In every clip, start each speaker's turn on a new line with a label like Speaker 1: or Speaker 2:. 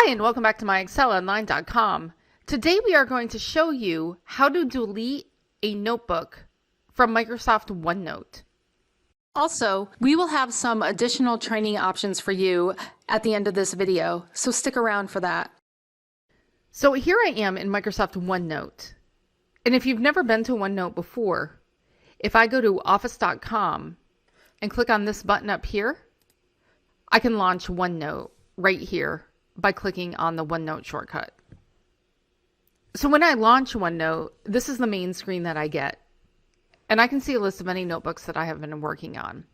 Speaker 1: Hi, and welcome back to MyExcelOnline.com. Today we are going to show you how to delete a notebook from Microsoft OneNote. Also, we will have some additional training options for you at the end of this video, so stick around for that. So here I am in Microsoft OneNote. And if you've never been to OneNote before, if I go to office.com and click on this button up here, I can launch OneNote right here by clicking on the OneNote shortcut. So when I launch OneNote, this is the main screen that I get. And I can see a list of any notebooks that I have been working on.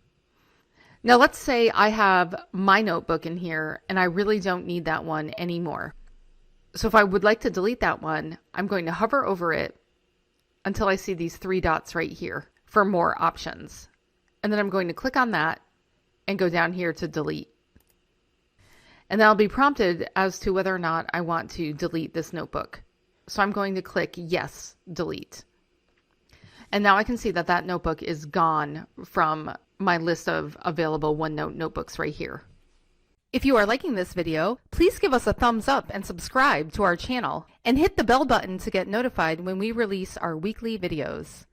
Speaker 1: Now let's say I have my notebook in here and I really don't need that one anymore. So if I would like to delete that one, I'm going to hover over it until I see these three dots right here for more options. And then I'm going to click on that and go down here to delete. And then I'll be prompted as to whether or not I want to delete this notebook. So I'm going to click yes, delete. And now I can see that that notebook is gone from my list of available OneNote notebooks right here. If you are liking this video, please give us a thumbs up and subscribe to our channel and hit the bell button to get notified when we release our weekly videos.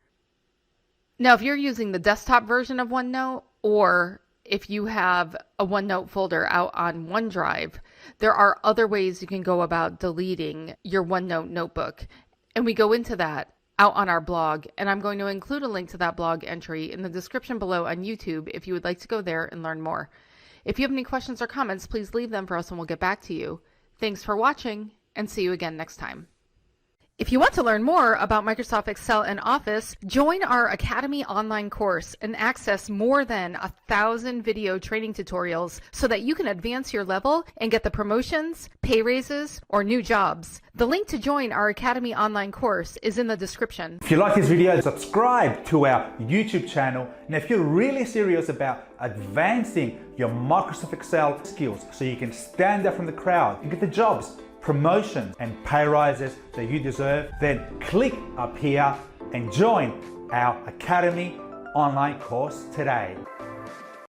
Speaker 1: Now, if you're using the desktop version of OneNote, or if you have a OneNote folder out on OneDrive, there are other ways you can go about deleting your OneNote notebook. And we go into that out on our blog, and I'm going to include a link to that blog entry in the description below on YouTube if you would like to go there and learn more. If you have any questions or comments, please leave them for us and we'll get back to you. Thanks for watching, and see you again next time. If you want to learn more about Microsoft Excel and Office, join our Academy online course and access more than 1,000 video training tutorials so that you can advance your level and get the promotions, pay raises, or new jobs. The link to join our Academy online course is in the description.
Speaker 2: If you like this video, subscribe to our YouTube channel. And if you're really serious about advancing your Microsoft Excel skills so you can stand out from the crowd and get the jobs, promotions and pay rises that you deserve, then click up here and join our Academy online course today.